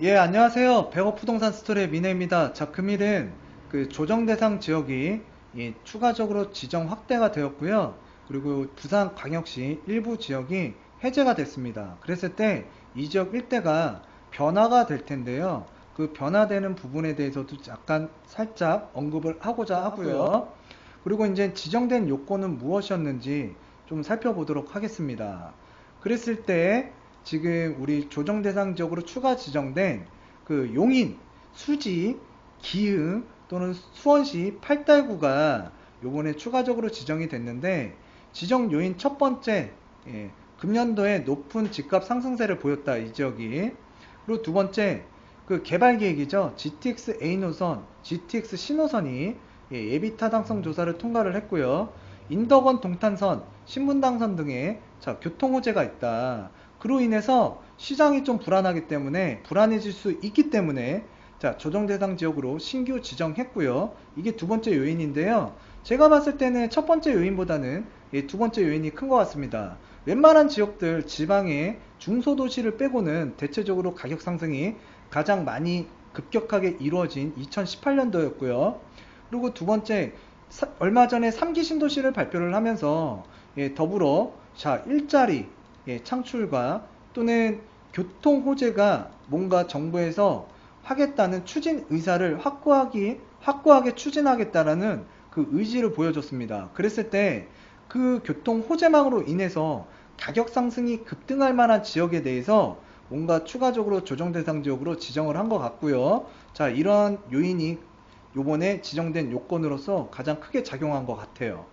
예, 안녕하세요. 백업 부동산 스토리의 미네입니다. 자, 금일은 조정 대상 지역이 추가적으로 지정 확대가 되었고요. 그리고 부산광역시 일부 지역이 해제가 됐습니다. 그랬을 때 이 지역 일대가 변화가 될 텐데요. 그 변화되는 부분에 대해서도 약간 살짝 언급을 하고자 하고요. 그리고 이제 지정된 요건은 무엇이었는지 좀 살펴보도록 하겠습니다. 그랬을 때 지금 우리 조정 대상 지역으로 추가 지정된 용인, 수지, 기흥 또는 수원시 팔달구가 요번에 추가적으로 지정이 됐는데, 지정 요인 첫 번째, 금년도에 높은 집값 상승세를 보였다, 이 지역이. 그리고 두 번째, 개발 계획이죠. GTX A 노선, GTX 신호선이 예비 타당성 조사를 통과를 했고요. 인덕원 동탄선, 신분당선 등의 교통 호재가 있다. 그로 인해서 시장이 좀 불안하기 때문에, 불안해질 수 있기 때문에 조정 대상 지역으로 신규 지정했고요. 이게 두 번째 요인인데요. 제가 봤을 때는 첫 번째 요인보다는 두 번째 요인이 큰 것 같습니다. 웬만한 지역들, 지방의 중소도시를 빼고는 대체적으로 가격 상승이 가장 많이 급격하게 이루어진 2018년도였고요. 그리고 두 번째, 얼마 전에 3기 신도시를 발표를 하면서 더불어 일자리 창출과 또는 교통 호재가 뭔가 정부에서 하겠다는 추진 의사를 확고하게 추진하겠다라는 그 의지를 보여줬습니다. 그랬을 때 그 교통 호재망으로 인해서 가격 상승이 급등할 만한 지역에 대해서 뭔가 추가적으로 조정 대상 지역으로 지정을 한 것 같고요. 이러한 요인이 요번에 지정된 요건으로서 가장 크게 작용한 것 같아요.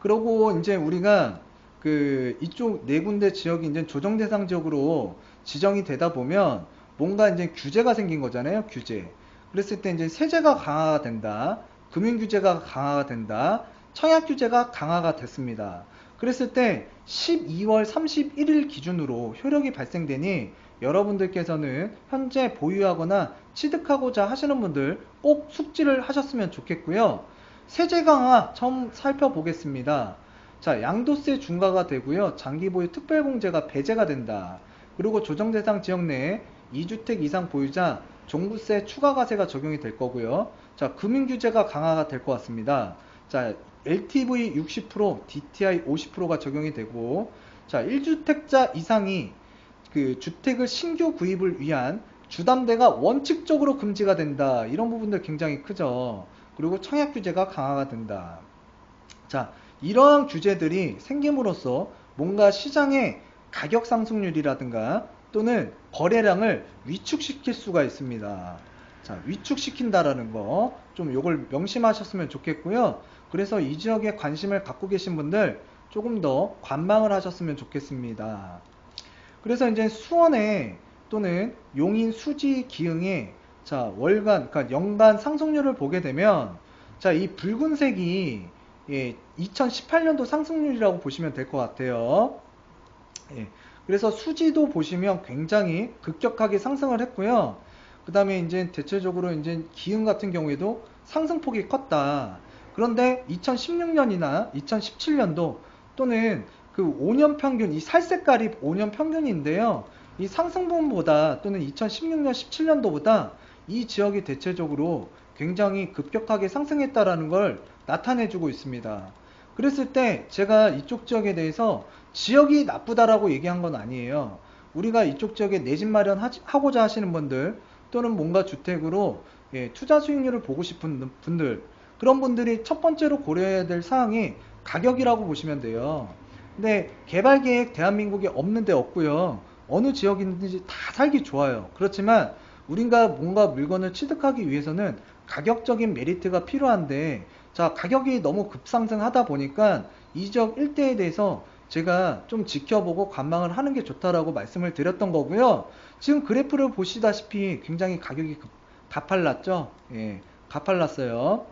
그러고 이제 우리가 이쪽 네 군데 지역이 이제 조정 대상 지역으로 지정이 되다 보면 뭔가 이제 규제가 생긴 거잖아요. 규제. 그랬을 때 이제 세제가 강화가 된다. 금융 규제가 강화가 된다. 청약 규제가 강화가 됐습니다. 그랬을 때 12월 31일 기준으로 효력이 발생되니, 여러분들께서는 현재 보유하거나 취득하고자 하시는 분들 꼭 숙지를 하셨으면 좋겠고요. 세제 강화 처음 살펴보겠습니다. 양도세 중과가 되고요. 장기 보유 특별공제가 배제가 된다. 그리고 조정 대상 지역 내에 2주택 이상 보유자 종부세 추가 과세가 적용이 될 거고요. 금융 규제가 강화가 될 것 같습니다. LTV 60%, DTI 50%가 적용이 되고, 1주택자 이상이 주택을 신규 구입을 위한 주담대가 원칙적으로 금지가 된다. 이런 부분들 굉장히 크죠. 그리고 청약 규제가 강화가 된다. 자, 이러한 규제들이 생김으로써 뭔가 시장의 가격 상승률이라든가 또는 거래량을 위축시킬 수가 있습니다. 위축시킨다라는 거 좀 요걸 명심하셨으면 좋겠고요. 그래서 이 지역에 관심을 갖고 계신 분들 조금 더 관망을 하셨으면 좋겠습니다. 그래서 이제 수원에 또는 용인, 수지, 기흥에 월간, 그러니까 연간 상승률을 보게 되면, 이 붉은색이 2018년도 상승률이라고 보시면 될 것 같아요. 그래서 수지도 보시면 굉장히 급격하게 상승을 했고요. 그 다음에 이제 대체적으로 이제 기흥 같은 경우에도 상승폭이 컸다. 그런데 2016년이나 2017년도 또는 5년 평균, 이 살색깔이 5년 평균인데요. 이 상승분보다 또는 2016년, 17년도보다 이 지역이 대체적으로 굉장히 급격하게 상승했다라는 걸 나타내주고 있습니다. 그랬을 때 제가 이쪽 지역에 대해서 지역이 나쁘다라고 얘기한 건 아니에요. 우리가 이쪽 지역에 내 집 마련하고자 하시는 분들 또는 뭔가 주택으로 투자 수익률을 보고 싶은 분들, 그런 분들이 첫 번째로 고려해야 될 사항이 가격이라고 보시면 돼요. 근데 개발 계획 대한민국에 없는데 없고요. 어느 지역이든지 다 살기 좋아요. 그렇지만 우리가 뭔가 물건을 취득하기 위해서는 가격적인 메리트가 필요한데, 가격이 너무 급상승하다 보니까 이 지역 일대에 대해서 제가 좀 지켜보고 관망을 하는 게 좋다라고 말씀을 드렸던 거고요. 지금 그래프를 보시다시피 굉장히 가격이 가팔랐죠? 예, 가팔랐어요.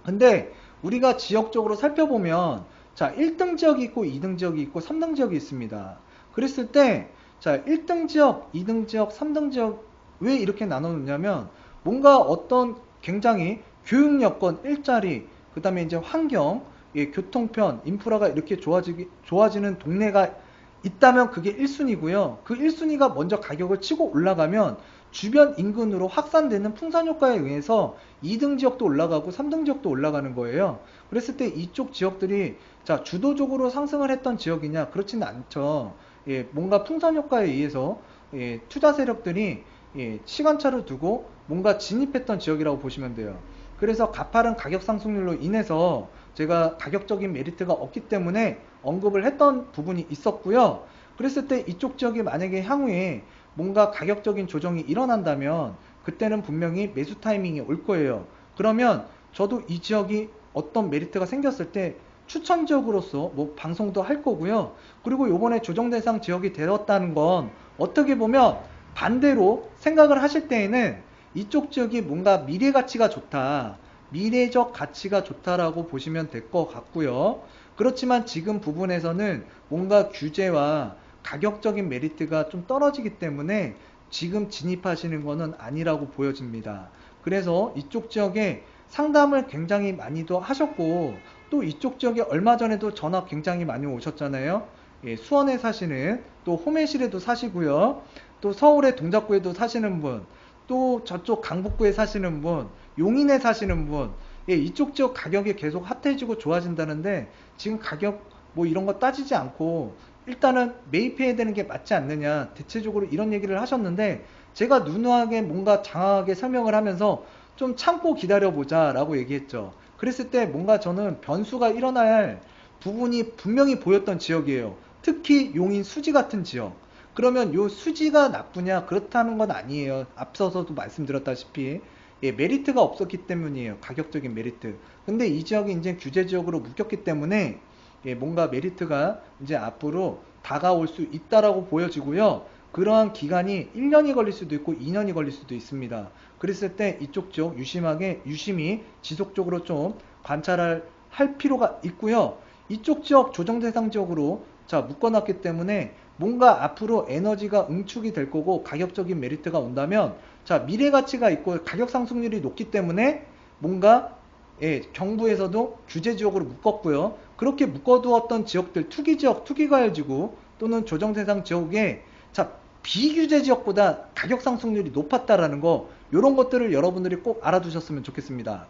근데 우리가 지역적으로 살펴보면 1등 지역이 있고 2등 지역이 있고 3등 지역이 있습니다. 그랬을 때 1등 지역, 2등 지역, 3등 지역 왜 이렇게 나눠 놓냐면, 뭔가 어떤 굉장히 교육 여건, 일자리, 그다음에 이제 환경, 교통편, 인프라가 이렇게 좋아지는 동네가 있다면 그게 1순위고요. 그 1순위가 먼저 가격을 치고 올라가면 주변 인근으로 확산되는 풍산 효과에 의해서 2등 지역도 올라가고 3등 지역도 올라가는 거예요. 그랬을 때 이쪽 지역들이 자 주도적으로 상승을 했던 지역이냐? 그렇지는 않죠. 예, 뭔가 풍산 효과에 의해서 예, 투자 세력들이 예, 시간차를 두고 뭔가 진입했던 지역이라고 보시면 돼요. 그래서 가파른 가격 상승률로 인해서 제가 가격적인 메리트가 없기 때문에 언급을 했던 부분이 있었고요. 그랬을 때 이쪽 지역이 만약에 향후에 뭔가 가격적인 조정이 일어난다면 그때는 분명히 매수 타이밍이 올 거예요. 그러면 저도 이 지역이 어떤 메리트가 생겼을 때 추천 지역으로서 뭐 방송도 할 거고요. 그리고 요번에 조정 대상 지역이 되었다는 건 어떻게 보면 반대로 생각을 하실 때에는 이쪽 지역이 뭔가 미래 가치가 좋다. 미래적 가치가 좋다라고 보시면 될 것 같고요. 그렇지만 지금 부분에서는 뭔가 규제와 가격적인 메리트가 좀 떨어지기 때문에 지금 진입하시는 것은 아니라고 보여집니다. 그래서 이쪽 지역에 상담을 굉장히 많이도 하셨고 또 이쪽 지역에 얼마 전에도 전화 굉장히 많이 오셨잖아요. 예, 수원에 사시는 또 호매실에도 사시고요. 또 서울의 동작구에도 사시는 분, 또 저쪽 강북구에 사시는 분, 용인에 사시는 분, 예, 이쪽 지역 가격이 계속 핫해지고 좋아진다는데 지금 가격 뭐 이런 거 따지지 않고 일단은 매입해야 되는 게 맞지 않느냐 대체적으로 이런 얘기를 하셨는데 제가 누누하게 뭔가 장황하게 설명을 하면서 좀 참고 기다려보자 라고 얘기했죠. 그랬을 때 뭔가 저는 변수가 일어날 부분이 분명히 보였던 지역이에요. 특히 용인 수지 같은 지역. 그러면 요 수지가 나쁘냐? 그렇다는 건 아니에요. 앞서서도 말씀드렸다시피 예, 메리트가 없었기 때문이에요. 가격적인 메리트. 근데 이 지역이 이제 규제 지역으로 묶였기 때문에 예, 뭔가 메리트가 이제 앞으로 다가올 수 있다라고 보여지고요. 그러한 기간이 1년이 걸릴 수도 있고 2년이 걸릴 수도 있습니다. 그랬을 때 이쪽 지역 유심히 지속적으로 좀 관찰을 할 필요가 있고요. 이쪽 지역 조정 대상 지역으로 자 묶어놨기 때문에 뭔가 앞으로 에너지가 응축이 될 거고 가격적인 메리트가 온다면 자 미래 가치가 있고 가격 상승률이 높기 때문에 뭔가 예, 정부에서도 규제 지역으로 묶었고요. 그렇게 묶어두었던 지역들 투기 지역, 투기과열지구 또는 조정 대상 지역에 자 비규제 지역보다 가격 상승률이 높았다라는 거 이런 것들을 여러분들이 꼭 알아두셨으면 좋겠습니다.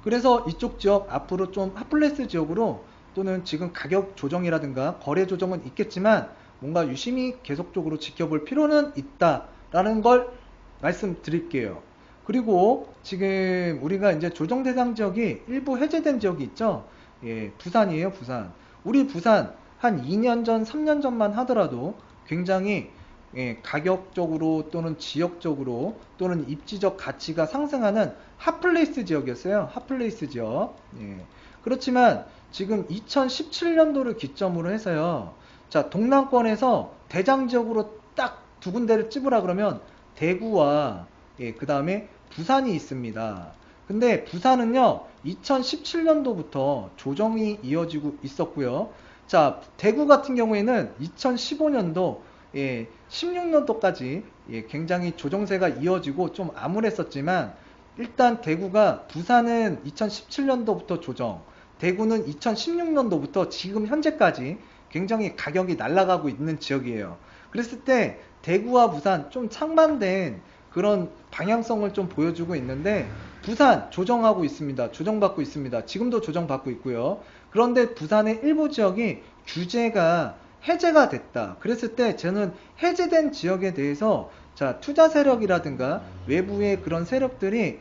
그래서 이쪽 지역 앞으로 좀 핫플레스 지역으로 또는 지금 가격 조정이라든가 거래 조정은 있겠지만 뭔가 유심히 계속적으로 지켜볼 필요는 있다라는 걸 말씀드릴게요. 그리고 지금 우리가 이제 조정 대상 지역이 일부 해제된 지역이 있죠. 예, 부산이에요, 부산. 우리 부산 한 2년 전, 3년 전만 하더라도 굉장히 예, 가격적으로 또는 지역적으로 또는 입지적 가치가 상승하는 핫플레이스 지역이었어요. 핫플레이스 지역. 예. 그렇지만 지금 2017년도를 기점으로 해서요. 자, 동남권에서 대장 지역으로 딱 두 군데를 찝으라 그러면 대구와 예, 그 다음에 부산이 있습니다. 근데 부산은요, 2017년도부터 조정이 이어지고 있었고요. 자, 대구 같은 경우에는 2015년도, 예, 16년도까지 예, 굉장히 조정세가 이어지고 좀 암울했었지만, 일단 대구가 부산은 2017년도부터 조정, 대구는 2016년도부터 지금 현재까지 굉장히 가격이 날아가고 있는 지역이에요. 그랬을 때 대구와 부산 좀 상반된 그런 방향성을 좀 보여주고 있는데 부산 조정하고 있습니다. 조정받고 있습니다. 지금도 조정받고 있고요. 그런데 부산의 일부 지역이 규제가 해제가 됐다. 그랬을 때 저는 해제된 지역에 대해서 자, 투자 세력이라든가 외부의 그런 세력들이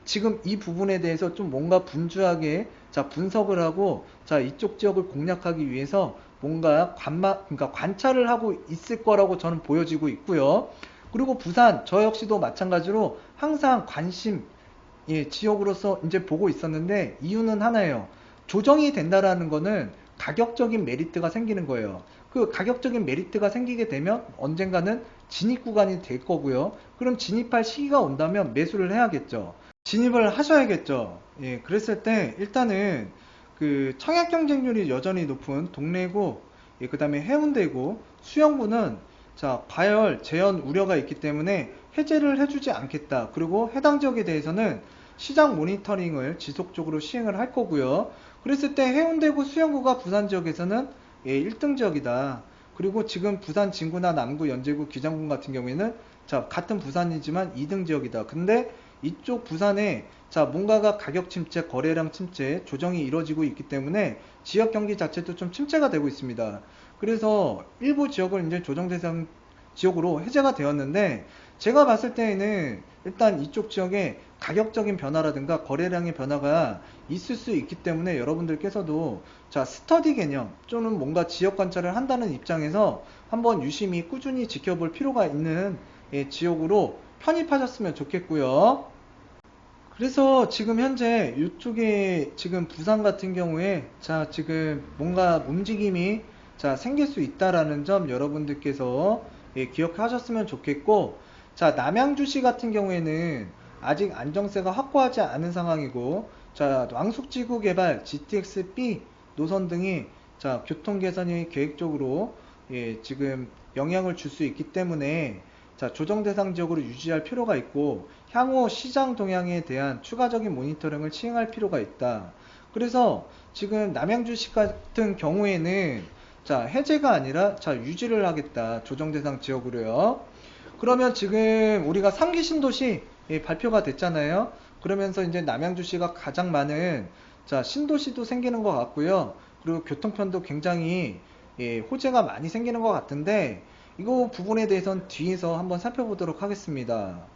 지금 이 부분에 대해서 좀 뭔가 분주하게 자 분석을 하고 자 이쪽 지역을 공략하기 위해서 뭔가 그러니까 관찰을 하고 있을 거라고 저는 보여지고 있고요. 그리고 부산 저 역시도 마찬가지로 항상 관심 예, 지역으로서 이제 보고 있었는데 이유는 하나예요. 조정이 된다라는 거는 가격적인 메리트가 생기는 거예요. 그 가격적인 메리트가 생기게 되면 언젠가는 진입 구간이 될 거고요. 그럼 진입할 시기가 온다면 매수를 해야겠죠. 진입을 하셔야겠죠. 예, 그랬을 때 일단은 그 청약 경쟁률이 여전히 높은 동래구, 예, 그 다음에 해운대구, 수영구는 자 과열, 재현 우려가 있기 때문에 해제를 해주지 않겠다. 그리고 해당 지역에 대해서는 시장 모니터링을 지속적으로 시행을 할 거고요. 그랬을 때 해운대구, 수영구가 부산 지역에서는 예, 1등 지역이다. 그리고 지금 부산 진구나 남구, 연제구, 기장군 같은 경우에는 자, 같은 부산이지만 2등 지역이다. 근데 이쪽 부산에 자, 뭔가가 가격 침체, 거래량 침체, 조정이 이루어지고 있기 때문에 지역 경기 자체도 좀 침체가 되고 있습니다. 그래서 일부 지역을 이제 조정 대상 지역으로 해제가 되었는데 제가 봤을 때에는 일단 이쪽 지역에 가격적인 변화라든가 거래량의 변화가 있을 수 있기 때문에 여러분들께서도 자, 스터디 개념 또는 뭔가 지역 관찰을 한다는 입장에서 한번 유심히 꾸준히 지켜볼 필요가 있는 예, 지역으로 편입하셨으면 좋겠고요. 그래서 지금 현재 이쪽에 지금 부산 같은 경우에 자, 지금 뭔가 움직임이 자, 생길 수 있다라는 점 여러분들께서 예, 기억하셨으면 좋겠고, 자, 남양주시 같은 경우에는 아직 안정세가 확고하지 않은 상황이고, 자, 왕숙지구 개발, GTX-B 노선 등이 자, 교통 개선이 계획적으로 예, 지금 영향을 줄 수 있기 때문에 자, 조정 대상 지역으로 유지할 필요가 있고 향후 시장 동향에 대한 추가적인 모니터링을 시행할 필요가 있다. 그래서 지금 남양주시 같은 경우에는 자, 해제가 아니라 자, 유지를 하겠다. 조정 대상 지역으로요. 그러면 지금 우리가 3기 신도시 예, 발표가 됐잖아요. 그러면서 이제 남양주시가 가장 많은 자, 신도시도 생기는 것 같고요. 그리고 교통편도 굉장히 예, 호재가 많이 생기는 것 같은데 이거 부분에 대해서는 뒤에서 한번 살펴보도록 하겠습니다.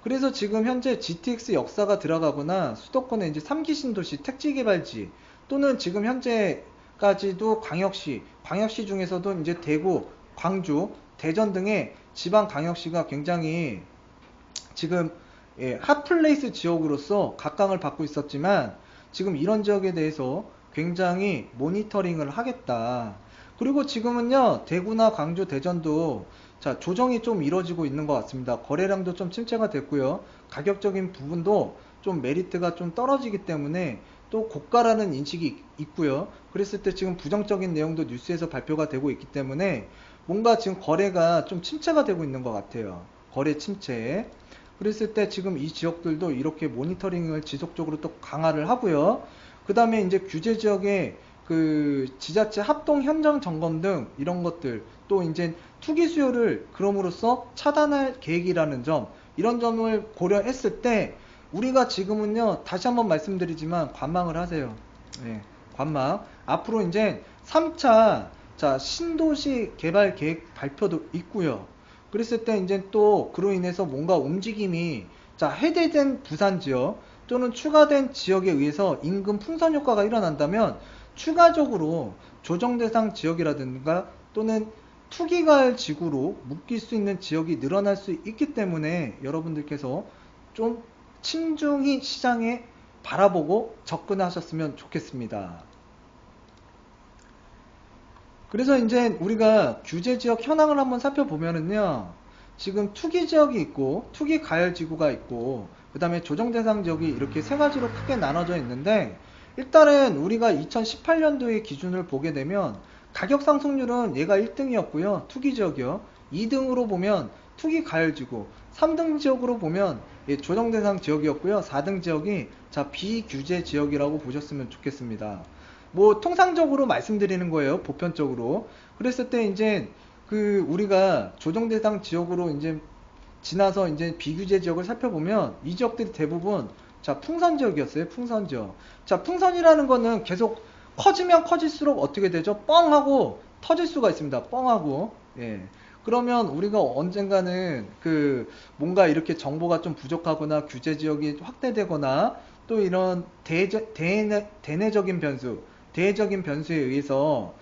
그래서 지금 현재 GTX 역사가 들어가거나 수도권에 이제 3기 신도시 택지개발지 또는 지금 현재까지도 광역시 중에서도 이제 대구, 광주, 대전 등의 지방 광역시가 굉장히 지금 예, 핫플레이스 지역으로서 각광을 받고 있었지만 지금 이런 지역에 대해서 굉장히 모니터링을 하겠다. 그리고 지금은요, 대구나 광주, 대전도 자, 조정이 좀 이루어지고 있는 것 같습니다. 거래량도 좀 침체가 됐고요. 가격적인 부분도 좀 메리트가 좀 떨어지기 때문에 또 고가라는 인식이 있고요. 그랬을 때 지금 부정적인 내용도 뉴스에서 발표가 되고 있기 때문에 뭔가 지금 거래가 좀 침체가 되고 있는 것 같아요. 거래 침체. 그랬을 때 지금 이 지역들도 이렇게 모니터링을 지속적으로 또 강화를 하고요. 그 다음에 이제 규제 지역의 그 지자체 합동 현장 점검 등 이런 것들 또 이제 투기 수요를 그럼으로써 차단할 계획이라는 점 이런 점을 고려했을 때 우리가 지금은요 다시 한번 말씀드리지만 관망을 하세요. 네, 관망. 앞으로 이제 3차 자 신도시 개발 계획 발표도 있고요. 그랬을 때 이제 또 그로 인해서 뭔가 움직임이 자 해제된 부산 지역 또는 추가된 지역에 의해서 임금 풍선 효과가 일어난다면 추가적으로 조정 대상 지역이라든가 또는 투기가을 지구로 묶일 수 있는 지역이 늘어날 수 있기 때문에 여러분들께서 좀 신중히 시장에 바라보고 접근하셨으면 좋겠습니다. 그래서 이제 우리가 규제 지역 현황을 한번 살펴보면은요. 지금 투기 지역이 있고 투기 가열 지구가 있고 그 다음에 조정 대상 지역이 이렇게 세 가지로 크게 나눠져 있는데 일단은 우리가 2018년도의 기준을 보게 되면 가격 상승률은 얘가 1등이었고요. 투기 지역이요. 2등으로 보면 투기 가열 지구, 3등 지역으로 보면 예, 조정 대상 지역이었고요. 4등 지역이 자 비규제 지역이라고 보셨으면 좋겠습니다. 뭐 통상적으로 말씀드리는 거예요. 보편적으로. 그랬을 때 이제 그 우리가 조정 대상 지역으로 이제 지나서 이제 비규제 지역을 살펴보면 이 지역들이 대부분 자 풍선 지역이었어요. 풍선 지역. 자 풍선이라는 거는 계속 커지면 커질수록 어떻게 되죠? 뻥 하고 터질 수가 있습니다. 뻥 하고. 예. 그러면 우리가 언젠가는 그 뭔가 이렇게 정보가 좀 부족하거나 규제 지역이 확대되거나 또 이런 대내적인 변수, 대외적인 변수에 의해서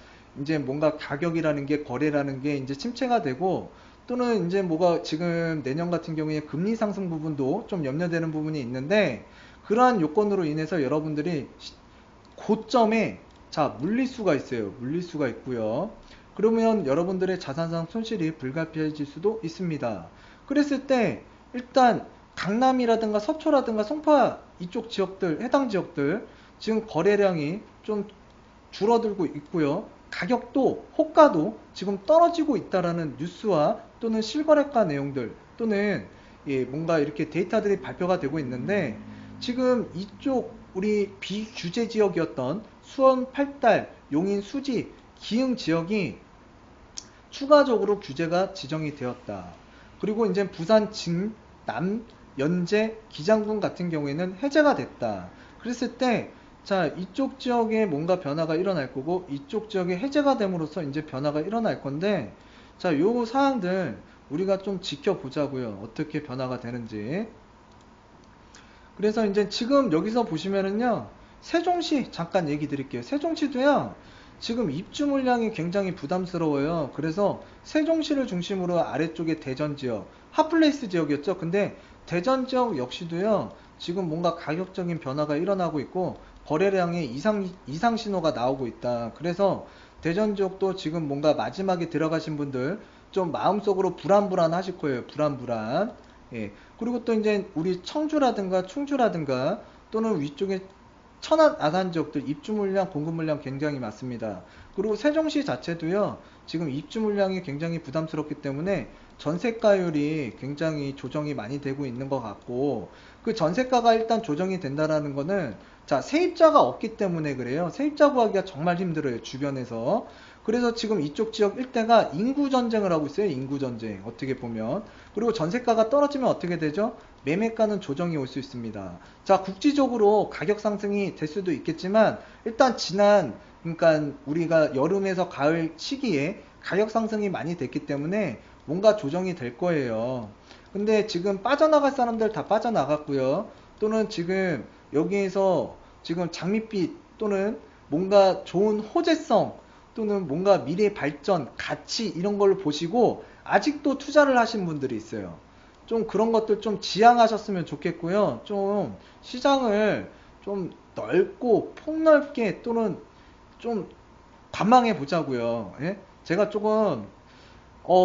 이제 뭔가 가격이라는 게 거래라는 게 이제 침체가 되고 또는 이제 뭐가 지금 내년 같은 경우에 금리 상승 부분도 좀 염려되는 부분이 있는데 그러한 요건으로 인해서 여러분들이 고점에 자 물릴 수가 있어요. 물릴 수가 있고요. 그러면 여러분들의 자산상 손실이 불가피해질 수도 있습니다. 그랬을 때 일단 강남이라든가 서초라든가 송파 이쪽 지역들 해당 지역들 지금 거래량이 좀 줄어들고 있고요. 가격도 호가도 지금 떨어지고 있다라는 뉴스와 또는 실거래가 내용들 또는 예, 뭔가 이렇게 데이터들이 발표가 되고 있는데 지금 이쪽 우리 비규제 지역이었던 수원, 팔달, 용인, 수지, 기흥 지역이 추가적으로 규제가 지정이 되었다. 그리고 이제 부산 진남 연제 기장군 같은 경우에는 해제가 됐다. 그랬을 때 자, 이쪽 지역에 뭔가 변화가 일어날 거고 이쪽 지역에 해제가 됨으로써 이제 변화가 일어날 건데 자, 요 사항들 우리가 좀 지켜보자고요. 어떻게 변화가 되는지. 그래서 이제 지금 여기서 보시면은요, 세종시 잠깐 얘기 드릴게요. 세종시도요, 지금 입주 물량이 굉장히 부담스러워요. 그래서 세종시를 중심으로 아래쪽에 대전 지역, 핫플레이스 지역이었죠. 근데 대전 지역 역시도요, 지금 뭔가 가격적인 변화가 일어나고 있고, 거래량에 이상 신호가 나오고 있다. 그래서 대전 지역도 지금 뭔가 마지막에 들어가신 분들 좀 마음속으로 불안불안하실 거예요. 불안불안. 예. 그리고 또 이제 우리 청주라든가 충주라든가 또는 위쪽에 천안 아산 지역들 입주 물량 공급 물량 굉장히 많습니다. 그리고 세종시 자체도요, 지금 입주 물량이 굉장히 부담스럽기 때문에 전세가율이 굉장히 조정이 많이 되고 있는 것 같고, 그 전세가가 일단 조정이 된다라는 거는 자, 세입자가 없기 때문에 그래요. 세입자 구하기가 정말 힘들어요, 주변에서. 그래서 지금 이쪽 지역 일대가 인구 전쟁을 하고 있어요. 인구 전쟁. 어떻게 보면. 그리고 전세가가 떨어지면 어떻게 되죠? 매매가는 조정이 올 수 있습니다. 자, 국지적으로 가격 상승이 될 수도 있겠지만 일단 그러니까 우리가 여름에서 가을 시기에 가격 상승이 많이 됐기 때문에 뭔가 조정이 될 거예요. 근데 지금 빠져나갈 사람들 다 빠져나갔고요. 또는 지금 여기에서 지금 장밋빛 또는 뭔가 좋은 호재성 또는 뭔가 미래 발전, 가치 이런 걸 보시고 아직도 투자를 하신 분들이 있어요. 좀 그런 것들 좀 지양하셨으면 좋겠고요. 좀 시장을 좀 넓고 폭넓게 또는 좀 관망해 보자고요. 예? 제가 조금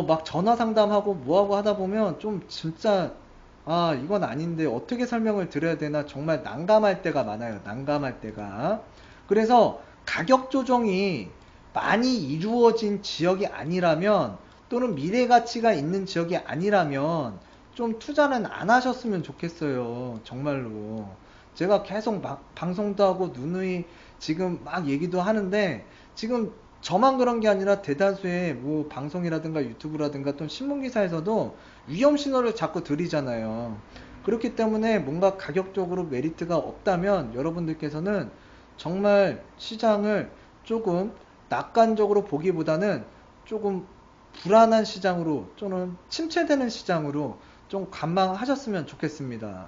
막 전화 상담하고 뭐하고 하다 보면 좀 진짜 이건 아닌데 어떻게 설명을 드려야 되나 정말 난감할 때가 많아요. 난감할 때가. 그래서 가격 조정이 많이 이루어진 지역이 아니라면 또는 미래 가치가 있는 지역이 아니라면 좀 투자는 안 하셨으면 좋겠어요. 정말로. 제가 계속 방송도 하고 누누이 지금 막 얘기도 하는데 지금 저만 그런 게 아니라 대다수의 뭐 방송이라든가 유튜브라든가 또 신문기사에서도 위험 신호를 자꾸 드리잖아요. 그렇기 때문에 뭔가 가격적으로 메리트가 없다면 여러분들께서는 정말 시장을 조금 낙관적으로 보기보다는 조금 불안한 시장으로 또는 침체되는 시장으로 좀 관망하셨으면 좋겠습니다.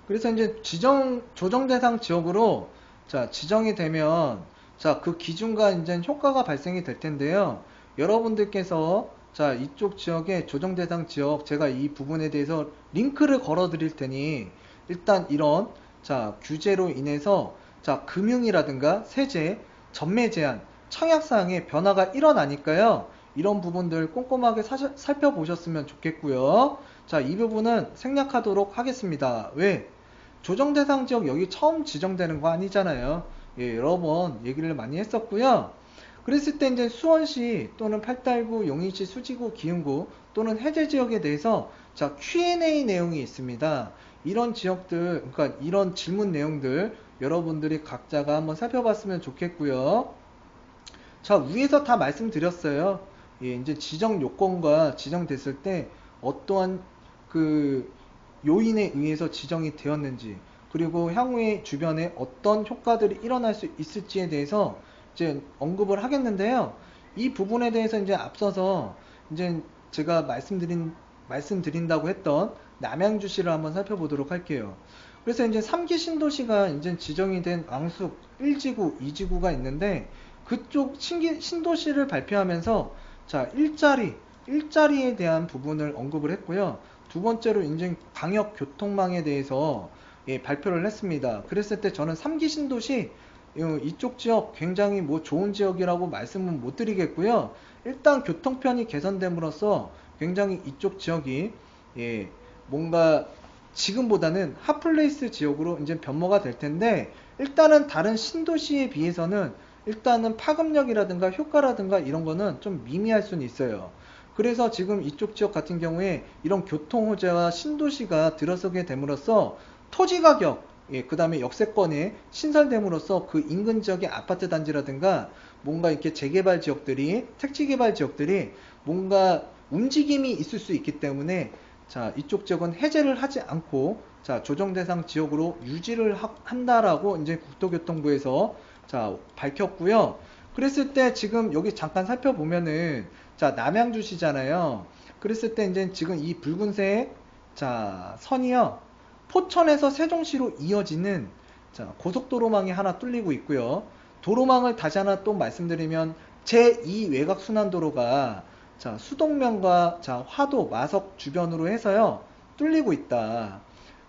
그래서 이제 조정 대상 지역으로 자, 지정이 되면 자, 그 기준과 이제 효과가 발생이 될 텐데요. 여러분들께서 자, 이쪽 지역의 조정 대상 지역 제가 이 부분에 대해서 링크를 걸어 드릴 테니 일단 이런 자, 규제로 인해서 자, 금융이라든가 세제, 전매 제한, 청약 사항에 변화가 일어나니까요. 이런 부분들 꼼꼼하게 살펴보셨으면 좋겠고요. 자, 이 부분은 생략하도록 하겠습니다. 왜? 조정 대상 지역 여기 처음 지정되는 거 아니잖아요. 예, 여러 번 얘기를 많이 했었고요. 그랬을 때 이제 수원시 또는 팔달구, 용인시, 수지구, 기흥구 또는 해제 지역에 대해서 자, Q&A 내용이 있습니다. 이런 지역들, 그러니까 이런 질문 내용들 여러분들이 각자가 한번 살펴봤으면 좋겠고요. 자, 위에서 다 말씀드렸어요. 예, 이제 지정 요건과 지정됐을 때 어떠한 그 요인에 의해서 지정이 되었는지, 그리고 향후에 주변에 어떤 효과들이 일어날 수 있을지에 대해서 이제 언급을 하겠는데요. 이 부분에 대해서 이제 앞서서 이제 제가 말씀드린다고 했던 남양주시를 한번 살펴보도록 할게요. 그래서 이제 3기 신도시가 이제 지정이 된 왕숙 1지구, 2지구가 있는데 그쪽 신도시를 발표하면서 자, 일자리에 대한 부분을 언급을 했고요. 두 번째로 이제 광역 교통망에 대해서 예, 발표를 했습니다. 그랬을 때 저는 3기 신도시 이쪽 지역 굉장히 뭐 좋은 지역이라고 말씀은 못 드리겠고요. 일단 교통편이 개선됨으로써 굉장히 이쪽 지역이 예, 뭔가 지금보다는 핫플레이스 지역으로 이제 변모가 될 텐데 일단은 다른 신도시에 비해서는 일단은 파급력이라든가 효과라든가 이런 거는 좀 미미할 수는 있어요. 그래서 지금 이쪽 지역 같은 경우에 이런 교통 호재와 신도시가 들어서게 됨으로써 토지 가격, 예, 그 다음에 역세권에 신설됨으로써 그 인근 지역의 아파트 단지라든가 뭔가 이렇게 재개발 지역들이, 택지 개발 지역들이 뭔가 움직임이 있을 수 있기 때문에 자, 이쪽 지역은 해제를 하지 않고 자, 조정 대상 지역으로 유지를 한다라고 이제 국토교통부에서 자, 밝혔고요. 그랬을 때 지금 여기 잠깐 살펴보면은 자, 남양주시잖아요. 그랬을 때 이제 지금 이 붉은색 자, 선이요. 포천에서 세종시로 이어지는 자, 고속도로망이 하나 뚫리고 있고요. 도로망을 다시 하나 또 말씀드리면 제2 외곽순환도로가 자, 수동면과 자, 화도, 마석 주변으로 해서요. 뚫리고 있다.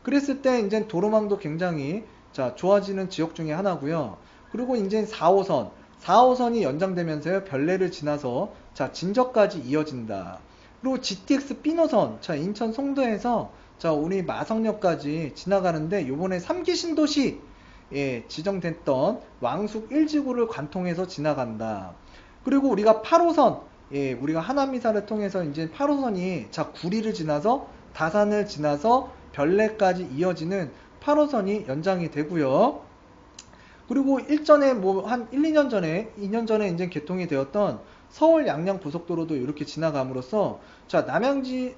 그랬을 때 이제 도로망도 굉장히 자, 좋아지는 지역 중에 하나고요. 그리고 이제 4호선, 4호선이 연장되면서요. 별내를 지나서 자, 진저까지 이어진다. 그리고 GTX B노선, 자, 인천 송도에서 자, 우리 마성역까지 지나가는데 요번에 3기 신도시 예, 지정됐던 왕숙 1지구를 관통해서 지나간다. 그리고 우리가 8호선, 예, 우리가 하남미사를 통해서 이제 8호선이 자, 구리를 지나서 다산을 지나서 별내까지 이어지는 8호선이 연장이 되고요. 그리고 일전에 뭐 한 1, 2년 전에, 2년 전에 이제 개통이 되었던 서울 양양 고속도로도 이렇게 지나감으로써 자,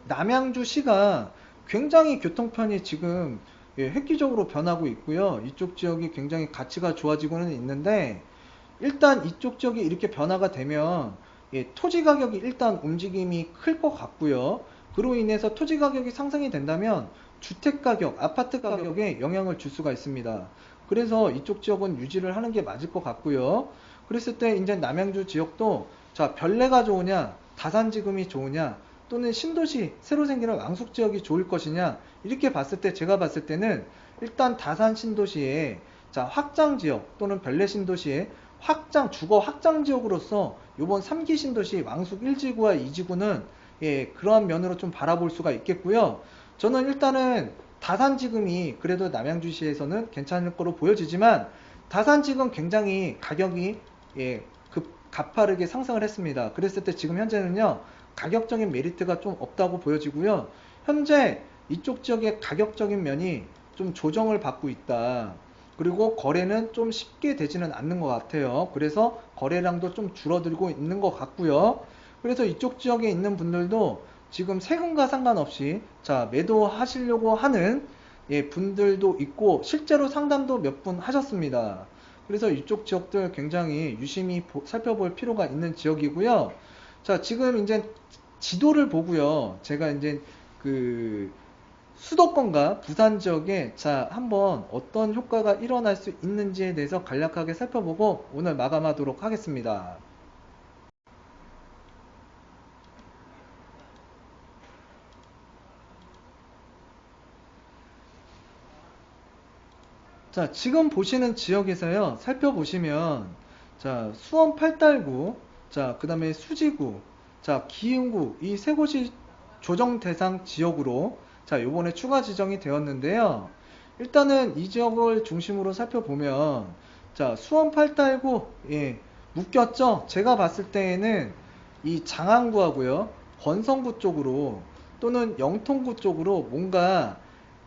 남양주시가 굉장히 교통편이 지금 예, 획기적으로 변하고 있고요. 이쪽 지역이 굉장히 가치가 좋아지고는 있는데 일단 이쪽 지역이 이렇게 변화가 되면 예, 토지 가격이 일단 움직임이 클 것 같고요. 그로 인해서 토지 가격이 상승이 된다면 주택 가격, 아파트 가격에 영향을 줄 수가 있습니다. 그래서 이쪽 지역은 유지를 하는 게 맞을 것 같고요. 그랬을 때 이제 남양주 지역도 자, 별내가 좋으냐, 다산지금이 좋으냐, 또는 신도시 새로 생기는 왕숙 지역이 좋을 것이냐 이렇게 봤을 때 제가 봤을 때는 일단 다산 신도시의 자, 확장 지역 또는 별내 신도시의 확장 주거 확장 지역으로서 이번 3기 신도시 왕숙 1지구와 2지구는 예, 그러한 면으로 좀 바라볼 수가 있겠고요. 저는 일단은 다산지금이 그래도 남양주시에서는 괜찮을 거로 보여지지만 다산지금 굉장히 가격이 예, 가파르게 상승을 했습니다. 그랬을 때 지금 현재는요 가격적인 메리트가 좀 없다고 보여지고요. 현재 이쪽 지역의 가격적인 면이 좀 조정을 받고 있다. 그리고 거래는 좀 쉽게 되지는 않는 것 같아요. 그래서 거래량도 좀 줄어들고 있는 것 같고요. 그래서 이쪽 지역에 있는 분들도 지금 세금과 상관없이 자, 매도하시려고 하는 예, 분들도 있고 실제로 상담도 몇 분 하셨습니다. 그래서 이쪽 지역들 굉장히 유심히 살펴볼 필요가 있는 지역이고요. 자, 지금 이제 지도를 보고요. 제가 이제 그 수도권과 부산 지역에 자, 한번 어떤 효과가 일어날 수 있는지에 대해서 간략하게 살펴보고 오늘 마감하도록 하겠습니다. 자, 지금 보시는 지역에서요, 살펴보시면, 자, 수원 팔달구, 자, 그 다음에 수지구, 자, 기흥구, 이 세 곳이 조정 대상 지역으로, 자, 요번에 추가 지정이 되었는데요. 일단은 이 지역을 중심으로 살펴보면, 자, 수원 팔달구, 예, 묶였죠? 제가 봤을 때에는 이 장안구하고요, 권성구 쪽으로, 또는 영통구 쪽으로 뭔가,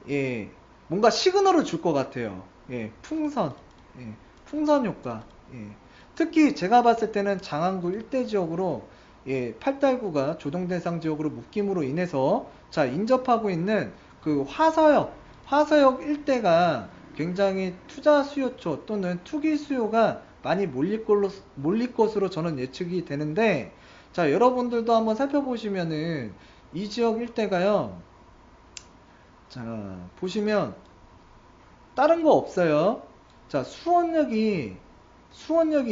예, 뭔가 시그널을 줄 것 같아요. 예, 풍선, 예, 풍선 효과. 예. 특히 제가 봤을 때는 장안구 일대 지역으로 예, 팔달구가 조정 대상 지역으로 묶임으로 인해서 자, 인접하고 있는 그 화서역 일대가 굉장히 투자 수요처 또는 투기 수요가 많이 몰릴 것으로 저는 예측이 되는데 자, 여러분들도 한번 살펴보시면은 이 지역 일대가요. 자, 보시면 다른 거 없어요. 자, 수원역이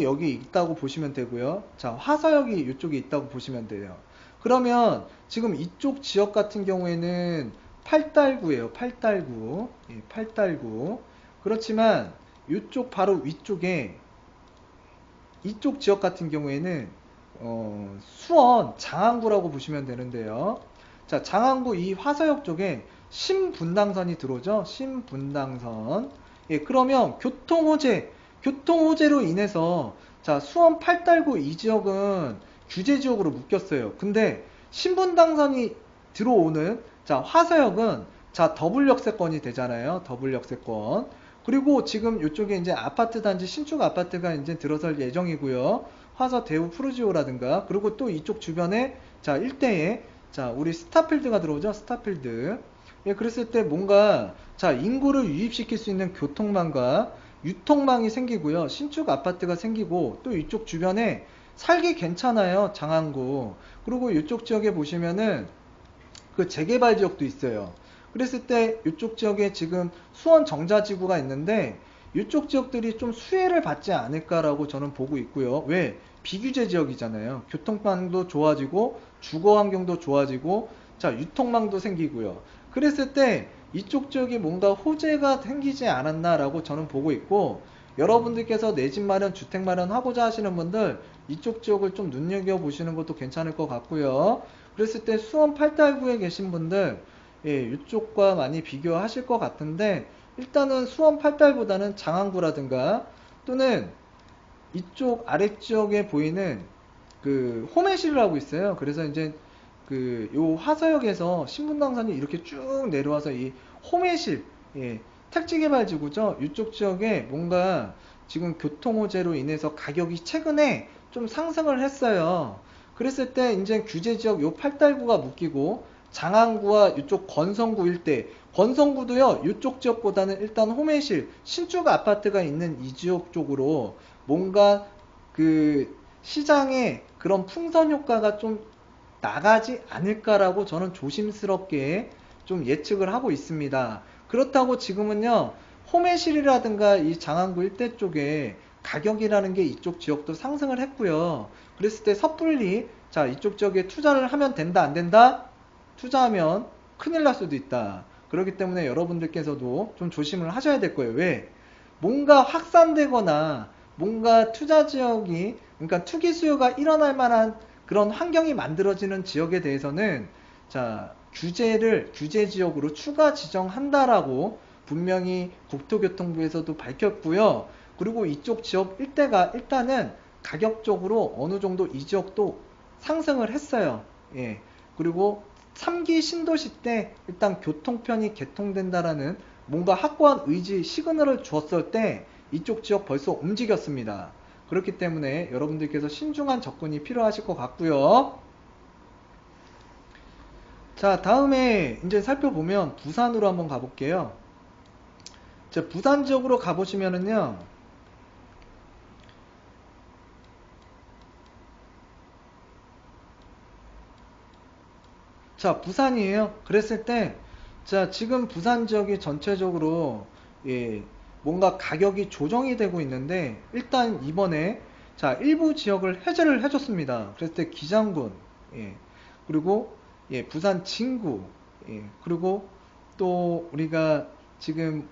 여기 있다고 보시면 되고요. 자, 화서역이 이쪽에 있다고 보시면 돼요. 그러면 지금 이쪽 지역 같은 경우에는 팔달구예요. 팔달구. 예, 팔달구. 그렇지만 이쪽 바로 위쪽에 이쪽 지역 같은 경우에는 수원 장안구라고 보시면 되는데요. 자, 장안구 이 화서역 쪽에 신분당선이 들어오죠. 신분당선. 예, 그러면 교통호재로 인해서 자, 수원 팔달구 이 지역은 규제 지역으로 묶였어요. 근데 신분당선이 들어오는 자, 화서역은 자, 더블 역세권이 되잖아요. 더블 역세권. 그리고 지금 이쪽에 이제 아파트 단지 신축 아파트가 이제 들어설 예정이고요. 화서 대우 푸르지오라든가 그리고 또 이쪽 주변에 자 일대에 자 우리 스타필드가 들어오죠. 스타필드. 예, 그랬을 때 뭔가 자 인구를 유입시킬 수 있는 교통망과 유통망이 생기고요. 신축 아파트가 생기고 또 이쪽 주변에 살기 괜찮아요. 장안구. 그리고 이쪽 지역에 보시면은 그 재개발 지역도 있어요. 그랬을 때 이쪽 지역에 지금 수원 정자지구가 있는데 이쪽 지역들이 좀 수혜를 받지 않을까라고 저는 보고 있고요. 왜? 비규제 지역이잖아요. 교통망도 좋아지고 주거 환경도 좋아지고 자 유통망도 생기고요. 그랬을 때 이쪽 지역이 뭔가 호재가 생기지 않았나라고 저는 보고 있고 여러분들께서 내 집 마련, 주택 마련 하고자 하시는 분들 이쪽 지역을 좀 눈여겨보시는 것도 괜찮을 것 같고요. 그랬을 때 수원 팔달구에 계신 분들 예, 이쪽과 많이 비교하실 것 같은데 일단은 수원 팔달보다는 장안구라든가 또는 이쪽 아래쪽에 보이는 그 호매실이라고 있어요. 그래서 이제 그 요 화서역에서 신분당선이 이렇게 쭉 내려와서 이 호매실 예, 택지개발지구죠. 이쪽 지역에 뭔가 지금 교통호재로 인해서 가격이 최근에 좀 상승을 했어요. 그랬을 때 이제 규제지역 요 팔달구가 묶이고 장안구와 이쪽 건성구 일대 건성구도요 이쪽 지역보다는 일단 호매실 신축 아파트가 있는 이 지역 쪽으로 뭔가 그 시장에 그런 풍선 효과가 좀 나가지 않을까라고 저는 조심스럽게 좀 예측을 하고 있습니다. 그렇다고 지금은요 호매실이라든가 이 장안구 일대 쪽에 가격이라는 게 이쪽 지역도 상승을 했고요. 그랬을 때 섣불리 자 이쪽 지역에 투자를 하면 된다 안 된다? 투자하면 큰일 날 수도 있다. 그렇기 때문에 여러분들께서도 좀 조심을 하셔야 될 거예요. 왜? 뭔가 확산되거나 뭔가 투자 지역이 그러니까 투기 수요가 일어날 만한 그런 환경이 만들어지는 지역에 대해서는 자 규제 지역으로 추가 지정한다라고 분명히 국토교통부에서도 밝혔고요. 그리고 이쪽 지역 일대가 일단은 가격적으로 어느 정도 이 지역도 상승을 했어요. 예. 그리고 3기 신도시 때 일단 교통편이 개통된다라는 뭔가 확고한 의지 시그널을 주었을 때 이쪽 지역 벌써 움직였습니다. 그렇기 때문에 여러분들께서 신중한 접근이 필요하실 것 같고요. 자, 다음에 이제 살펴보면 부산으로 한번 가볼게요. 자, 부산 지역으로 가보시면은요. 자, 부산이에요. 그랬을 때, 자, 지금 부산 지역이 전체적으로, 예, 뭔가 가격이 조정이 되고 있는데, 일단 이번에, 자, 일부 지역을 해제를 해줬습니다. 그랬을 때 기장군, 예, 그리고, 예, 부산 진구, 예, 그리고 또 우리가 지금,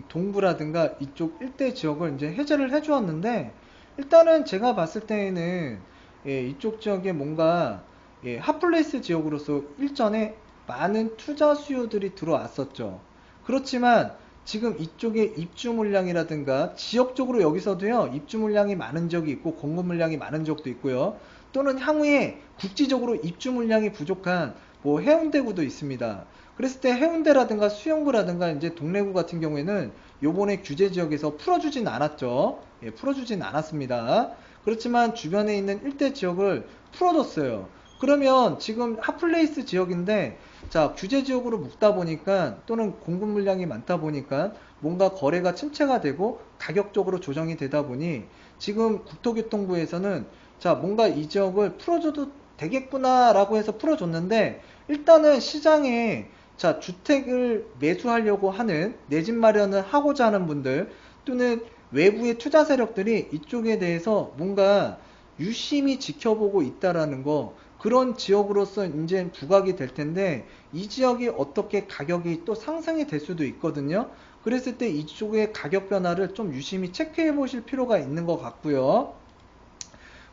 동부라든가 이쪽 일대 지역을 이제 해제를 해주었는데, 일단은 제가 봤을 때에는, 예, 이쪽 지역에 뭔가, 예, 핫플레이스 지역으로서 일전에 많은 투자 수요들이 들어왔었죠. 그렇지만 지금 이쪽에 입주 물량이라든가 지역적으로 여기서도요 입주 물량이 많은 지역이 있고 공급 물량이 많은 지역도 있고요. 또는 향후에 국지적으로 입주 물량이 부족한 뭐 해운대구도 있습니다. 그랬을 때 해운대라든가 수영구라든가 이제 동래구 같은 경우에는 요번에 규제 지역에서 풀어주진 않았죠. 예, 풀어주진 않았습니다. 그렇지만 주변에 있는 일대 지역을 풀어줬어요. 그러면 지금 핫플레이스 지역인데 자 규제 지역으로 묶다 보니까 또는 공급 물량이 많다 보니까 뭔가 거래가 침체가 되고 가격적으로 조정이 되다 보니 지금 국토교통부에서는 자 뭔가 이 지역을 풀어줘도 되겠구나 라고 해서 풀어줬는데 일단은 시장에 자 주택을 매수하려고 하는 내 집 마련을 하고자 하는 분들 또는 외부의 투자 세력들이 이쪽에 대해서 뭔가 유심히 지켜보고 있다라는 거 그런 지역으로서 이제 부각이 될 텐데 이 지역이 어떻게 가격이 또 상승이 될 수도 있거든요. 그랬을 때 이쪽의 가격 변화를 좀 유심히 체크해 보실 필요가 있는 것 같고요.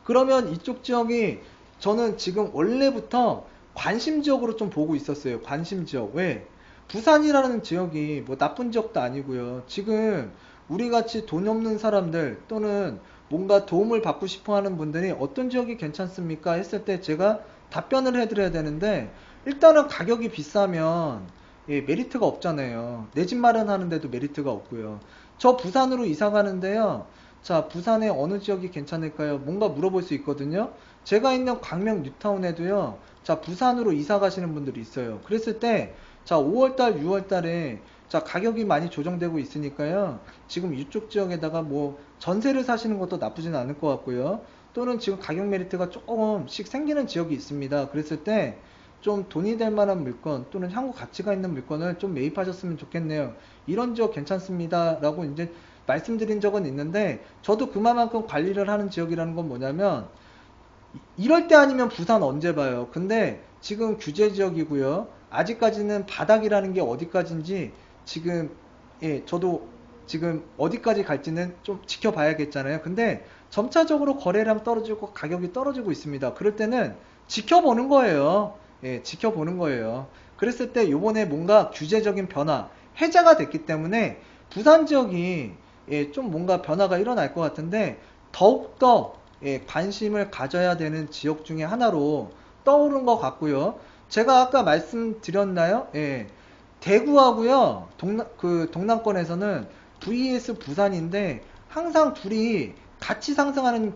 그러면 이쪽 지역이 저는 지금 원래부터 관심 지역으로 좀 보고 있었어요. 관심 지역. 왜? 부산이라는 지역이 뭐 나쁜 지역도 아니고요. 지금 우리 같이 돈 없는 사람들 또는 뭔가 도움을 받고 싶어 하는 분들이 어떤 지역이 괜찮습니까? 했을 때 제가 답변을 해드려야 되는데 일단은 가격이 비싸면 예, 메리트가 없잖아요. 내 집 마련하는데도 메리트가 없고요. 저 부산으로 이사 가는데요. 자, 부산의 어느 지역이 괜찮을까요? 뭔가 물어볼 수 있거든요. 제가 있는 광명 뉴타운에도요. 자, 부산으로 이사 가시는 분들이 있어요. 그랬을 때, 자, 5월달, 6월달에 자, 가격이 많이 조정되고 있으니까요. 지금 이쪽 지역에다가 뭐 전세를 사시는 것도 나쁘진 않을 것 같고요. 또는 지금 가격 메리트가 조금씩 생기는 지역이 있습니다. 그랬을 때 좀 돈이 될 만한 물건 또는 향후 가치가 있는 물건을 좀 매입하셨으면 좋겠네요. 이런 지역 괜찮습니다. 라고 이제 말씀드린 적은 있는데 저도 그만큼 관리를 하는 지역이라는 건 뭐냐면 이럴 때 아니면 부산 언제 봐요. 근데 지금 규제 지역이고요. 아직까지는 바닥이라는 게 어디까지인지 지금 예, 저도 지금 어디까지 갈지는 좀 지켜봐야겠잖아요. 근데 점차적으로 거래량 떨어지고 가격이 떨어지고 있습니다. 그럴 때는 지켜보는 거예요. 예, 지켜보는 거예요. 그랬을 때 요번에 뭔가 규제적인 변화, 해제가 됐기 때문에 부산 지역이 예, 좀 뭔가 변화가 일어날 것 같은데 더욱더 예, 관심을 가져야 되는 지역 중에 하나로 떠오른 것 같고요. 제가 아까 말씀드렸나요? 예, 대구하고요, 동남권에서는 vs 부산인데 항상 둘이 같이 상승하는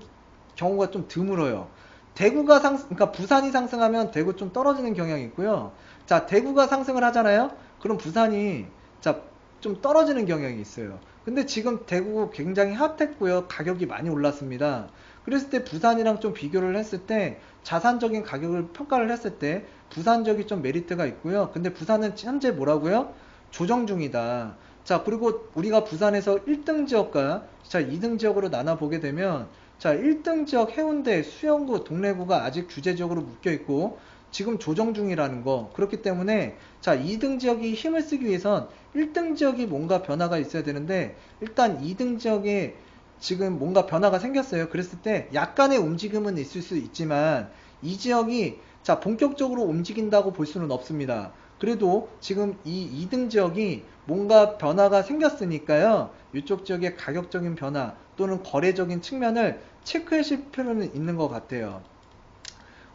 경우가 좀 드물어요. 그러니까 부산이 상승하면 대구 좀 떨어지는 경향이 있고요. 자, 대구가 상승을 하잖아요. 그럼 부산이 자, 좀 떨어지는 경향이 있어요. 근데 지금 대구 굉장히 핫했고요. 가격이 많이 올랐습니다. 그랬을 때 부산이랑 좀 비교를 했을 때 자산적인 가격을 평가를 했을 때 부산 지역이 좀 메리트가 있고요. 근데 부산은 현재 뭐라고요? 조정 중이다. 자, 그리고 우리가 부산에서 1등 지역과 자, 2등 지역으로 나눠 보게 되면 자, 1등 지역 해운대, 수영구, 동래구가 아직 규제 지역으로 묶여 있고 지금 조정 중이라는 거. 그렇기 때문에 자, 2등 지역이 힘을 쓰기 위해선 1등 지역이 뭔가 변화가 있어야 되는데 일단 2등 지역에 지금 뭔가 변화가 생겼어요. 그랬을 때 약간의 움직임은 있을 수 있지만 이 지역이 자, 본격적으로 움직인다고 볼 수는 없습니다. 그래도 지금 이 2등 지역이 뭔가 변화가 생겼으니까요. 이쪽 지역의 가격적인 변화 또는 거래적인 측면을 체크하실 필요는 있는 것 같아요.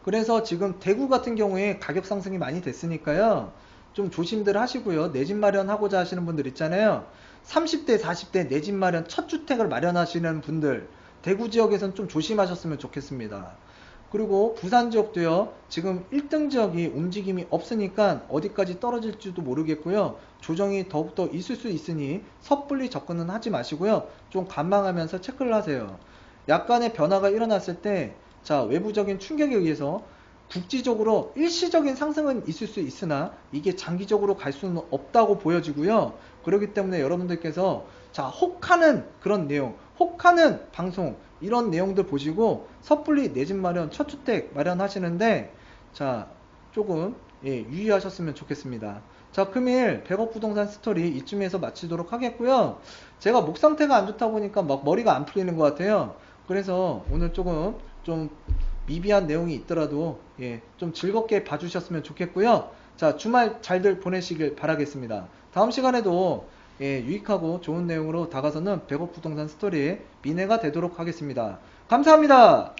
그래서 지금 대구 같은 경우에 가격 상승이 많이 됐으니까요. 좀 조심들 하시고요. 내 집 마련하고자 하시는 분들 있잖아요. 30대, 40대 내 집 마련, 첫 주택을 마련하시는 분들, 대구 지역에서는 좀 조심하셨으면 좋겠습니다. 그리고 부산 지역도요. 지금 1등 지역이 움직임이 없으니까 어디까지 떨어질지도 모르겠고요. 조정이 더욱더 있을 수 있으니 섣불리 접근은 하지 마시고요. 좀 관망하면서 체크를 하세요. 약간의 변화가 일어났을 때 자, 외부적인 충격에 의해서 국지적으로 일시적인 상승은 있을 수 있으나 이게 장기적으로 갈 수는 없다고 보여지고요. 그렇기 때문에 여러분들께서 자, 혹하는 그런 내용, 혹하는 방송 이런 내용들 보시고 섣불리 내 집 마련, 첫 주택 마련하시는데 자, 조금 예, 유의하셨으면 좋겠습니다. 자, 금일 100억 부동산 스토리 이쯤에서 마치도록 하겠고요. 제가 목 상태가 안 좋다 보니까 막 머리가 안 풀리는 것 같아요. 그래서 오늘 조금 좀 미비한 내용이 있더라도 예, 좀 즐겁게 봐주셨으면 좋겠고요. 자, 주말 잘들 보내시길 바라겠습니다. 다음 시간에도 예, 유익하고 좋은 내용으로 다가서는 100억 부동산 스토리의 민혜가 되도록 하겠습니다. 감사합니다.